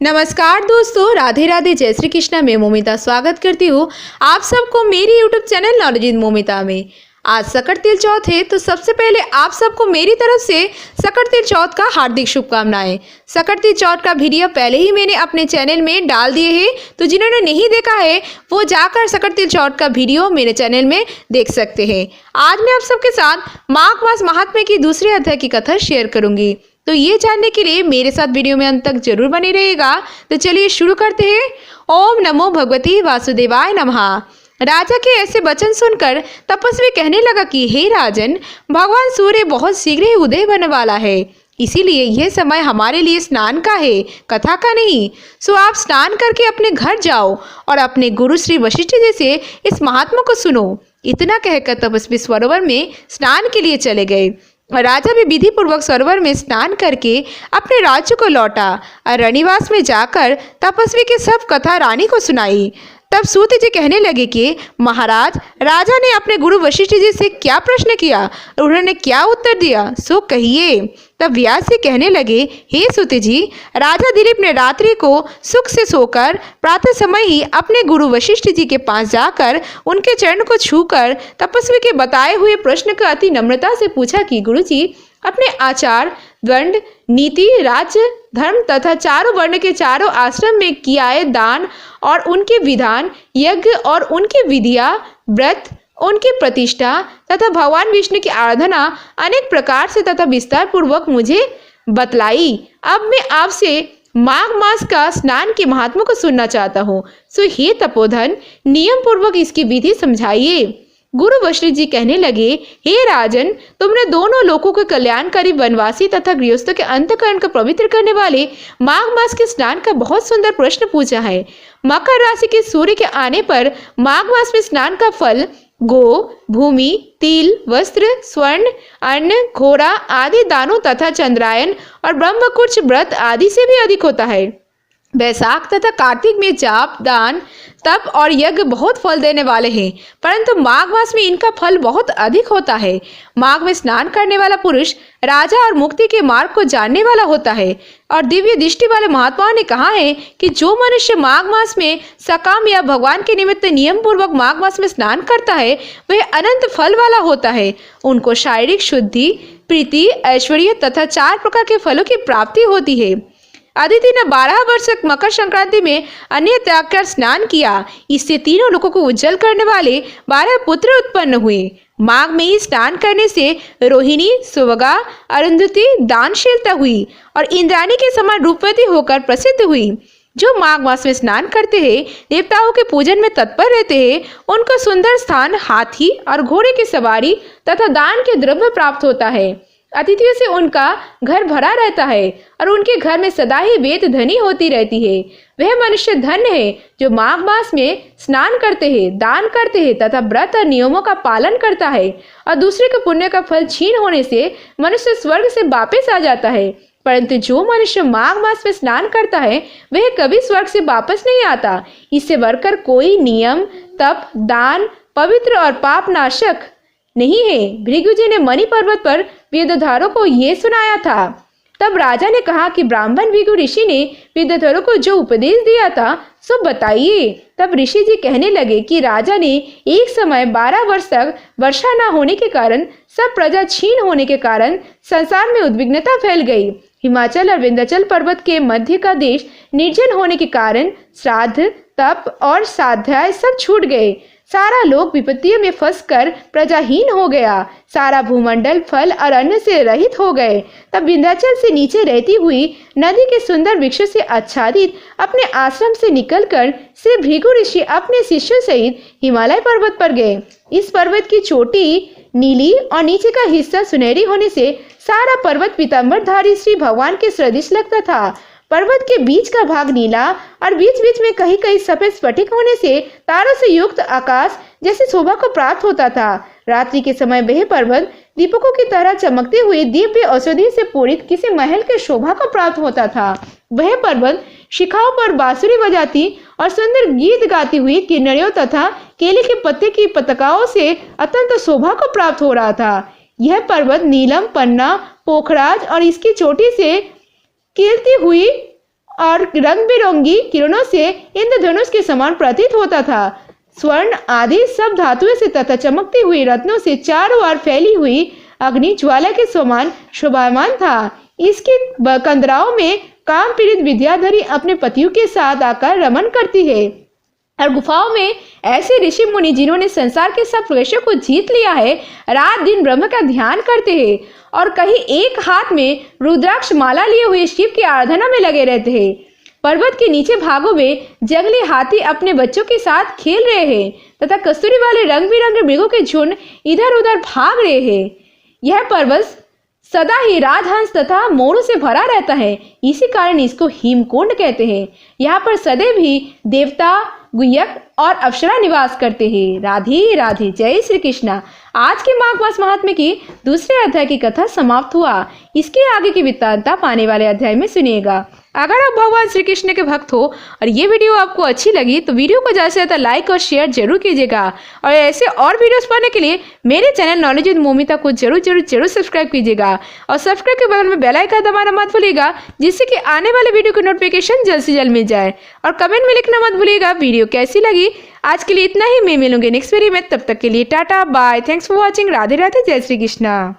नमस्कार दोस्तों, राधे राधे, जय श्री कृष्णा। मैं मोमिता स्वागत करती हूँ आप सबको मेरी YouTube channel knowledge in Momita में। आज सकट तिल चौथ है, तो सबसे पहले आप सबको मेरी तरफ से सकट तिल चौथ का हार्दिक शुभकामनाएं। सकट तिल चौथ का वीडियो पहले ही मैंने अपने चैनल में डाल दिए हैं, तो जिन्होंने नहीं देखा है वो जाकर सकट तिल चौथ का वीडियो मेरे चैनल में देख सकते हैं। आज मैं आप सबके साथ माघ मास महात्म्य की दूसरे अध्याय की कथा शेयर करूंगी, तो ये जानने के लिए मेरे साथ वीडियो में अंत तक जरूर बने रहेगा। तो चलिए शुरू करते हैं। ओम नमो भगवती वासुदेवाय नमः। राजा के ऐसे वचन सुनकर तपस्वी कहने लगा कि हे राजन, भगवान सूर्य बहुत शीघ्र ही उदय होने वाला है, इसीलिए यह समय हमारे लिए स्नान का है, कथा का नहीं। सो आप स्नान करके अपने घर जाओ और अपने गुरु श्री वशिष्ठ जी से इस महात्मा को सुनो। इतना कहकर तपस्वी सरोवर में स्नान के लिए चले गए। राजा भी विधि पूर्वक सरोवर में स्नान करके अपने राज्य को लौटा और रनिवास में जाकर तपस्वी की सब कथा रानी को सुनाई। तब सूत जी कहने लगे कि महाराज, राजा ने अपने गुरु वशिष्ठ जी से क्या प्रश्न किया और उन्होंने क्या उत्तर दिया, सो कहिए। तब व्यास जी कहने लगे, हे सूत जी, राजा दिलीप ने रात्रि को सुख से सोकर प्रातः समय ही अपने गुरु वशिष्ठ जी के पास जाकर उनके चरण को छूकर तपस्वी के बताए हुए प्रश्न का अति नम्रता से पूछा कि गुरु जी, अपने आचार, दंड, नीति, राज्य, धर्म तथा चारों वर्ण के चारों आश्रम में किए दान और उनके विधान, यज्ञ और उनकी विधियां, व्रत, उनकी प्रतिष्ठा तथा भगवान विष्णु की आराधना अनेक प्रकार से तथा विस्तार पूर्वक मुझे बतलाई। अब मैं आपसे माघ मास का स्नान के महात्मा को सुनना चाहता हूँ। सो हे तपोधन, नियम पूर्वक इसकी विधि समझाइए। गुरु वशिष्ठ जी कहने लगे, हे राजन, तुमने दोनों लोगों के कल्याणकारी वनवासी तथा गृहस्थों के अंतःकरण को पवित्र करने वाले माघ मास के स्नान का बहुत सुंदर प्रश्न पूछा है। मकर राशि के सूर्य के आने पर माघ मास में स्नान का फल गो, भूमि, तिल, वस्त्र, स्वर्ण, अन्न, घोड़ा आदि दानों तथा चंद्रायन और ब्रह्मकुर्च व्रत आदि से भी अधिक होता है। वैशाख तथा कार्तिक में जाप, दान, तप और यज्ञ बहुत फल देने वाले हैं, परंतु माघ मास में इनका फल बहुत अधिक होता है। माघ में स्नान करने वाला पुरुष राजा और मुक्ति के मार्ग को जानने वाला होता है। और दिव्य दृष्टि वाले महात्माओं ने कहा है कि जो मनुष्य माघ मास में सकाम या भगवान के निमित्त नियम पूर्वक माघ मास में स्नान करता है वह अनंत फल वाला होता है। उनको शारीरिक शुद्धि, प्रीति, ऐश्वर्य तथा 4 प्रकार के फलों की प्राप्ति होती है। अदिति ने 12 वर्ष तक मकर संक्रांति में अन्य त्याग कर स्नान किया। इससे तीनों लोगों को उज्जवल करने वाले 12 पुत्र उत्पन्न हुए। माघ में ही स्नान करने से रोहिणी, सुवगा, अरुंधति दानशीलता हुई और इंद्राणी के समान रूपवती होकर प्रसिद्ध हुई। जो माघ मास में स्नान करते हैं, देवताओं के पूजन में तत्पर रहते हैं, उनको सुंदर स्थान, हाथी और घोड़े की सवारी तथा दान के द्रव्य प्राप्त होता है। अतिथियों से उनका घर भरा रहता है और उनके घर में सदा ही वेद धनी होती रहती है। वह मनुष्य धन्य है जो माघ मास में स्नान करते हैं, दान करते हैं तथा व्रत और नियमों का पालन करता है। और दूसरे के पुण्य का फल छीन होने से मनुष्य स्वर्ग से वापस आ जाता है, परंतु जो मनुष्य माघ मास में स्नान करता है वह कभी स्वर्ग से वापस नहीं आता। इससे बढ़कर कोई नियम, तप, दान, पवित्र और पाप नाशक नहीं है। भृगु जी ने मणि पर्वत पर वेदधरों को ये सुनाया था। तब राजा ने कहा कि ब्राह्मण भृगु ऋषि ने वेदधरों को जो उपदेश दिया था सो बताइए। तब ऋषि जी कहने लगे कि राजा ने एक समय 12 वर्ष तक वर्षा न होने के कारण, सब प्रजा क्षीण होने के कारण संसार में उद्विग्नता फैल गई। हिमाचल और विंध्याचल पर्वत के मध्य का देश निर्जन होने के कारण श्राद्ध, तप और स्वाध्याय सब छूट गए। सारा लोक विपत्तियों में फंसकर प्रजाहीन हो गया। सारा भूमंडल फल और अन्न से रहित हो गए। तब विंध्याचल से नीचे रहती हुई नदी के सुंदर वृक्षों से आच्छादित अपने आश्रम से निकलकर श्री भृगु ऋषि अपने शिष्यों सहित हिमालय पर्वत पर गए। इस पर्वत की चोटी नीली और नीचे का हिस्सा सुनहरी होने से सारा पर्वत पीतांबरधारी श्री भगवान के सदृश लगता था। पर्वत के बीच का भाग नीला और बीच बीच में कहीं कहीं सफेद स्फटिक होने से तारों से युक्त आकाश जैसे शोभा को प्राप्त होता था। रात्रि के समय वह पर्वत दीपकों की तरह चमकते हुए दिव्य औषधि से पूरित किसी महल के शोभा को प्राप्त होता था। वह पर्वत शिखाओं पर बांसुरी बजाती और सुंदर गीत गाती हुई किन्नरियों तथा केले के पत्ते की पताकाओं से अत्यंत शोभा को प्राप्त हो रहा था। यह पर्वत नीलम, पन्ना, पोखराज और इसकी चोटी से कीर्ति हुई और रंग बिरंगी किरणों से इंद्रधनुष के समान प्रतीत होता था। स्वर्ण आदि सब धातुओं से तथा चमकती हुई रत्नों से चारों ओर फैली हुई अग्नि ज्वाला के समान शोभायमान था। इसके कंदराओं में काम पीड़ित विद्याधरी अपने पतियों के साथ आकर रमन करती है। और गुफाओं में ऐसे ऋषि मुनि जिन्होंने संसार के सब प्रवेशों को जीत लिया है, रात दिन ब्रह्म का ध्यान करते हैं और कहीं एक हाथ में रुद्राक्ष माला लिए हुए शिव की आराधना में लगे रहते हैं। पर्वत के नीचे भागों में जंगली हाथी अपने बच्चों के साथ खेल रहे हैं तथा कस्तूरी वाले रंग बिरंगे मृगों के झुंड इधर उधर भाग रहे हैं। यह पर्वत सदा ही राजहंस तथा मोरों से भरा रहता है, इसी कारण इसको हिमकुंड कहते हैं। यहाँ पर सदैव ही देवता, गुयक और अप्सरा निवास करते हैं। राधे राधे, जय श्री कृष्णा। आज के माघ मास महात्म्य की दूसरे अध्याय की कथा समाप्त हुआ। इसके आगे की वृत्तांत आने वाले अध्याय में सुनिएगा। अगर आप भगवान श्री कृष्ण के भक्त हो और ये वीडियो आपको अच्छी लगी तो वीडियो को ज़्यादा से ज़्यादा लाइक और शेयर जरूर कीजिएगा। और ऐसे और वीडियोस पाने के लिए मेरे चैनल नॉलेज विद मोमिता को जरूर सब्सक्राइब कीजिएगा और सब्सक्राइब के बगल में बेल आइकन दबाना मत भूलिएगा, जिससे कि आने वाले वीडियो की नोटिफिकेशन जल्द से जल्द मिल जाए। और कमेंट में लिखना मत भूलिएगा वीडियो कैसी लगी। आज के लिए इतना ही, मैं मिलूंगी नेक्स्ट वीडियो में। तब तक के लिए tata bye, thanks for watching. Radhe Radhe, जय श्री कृष्णा।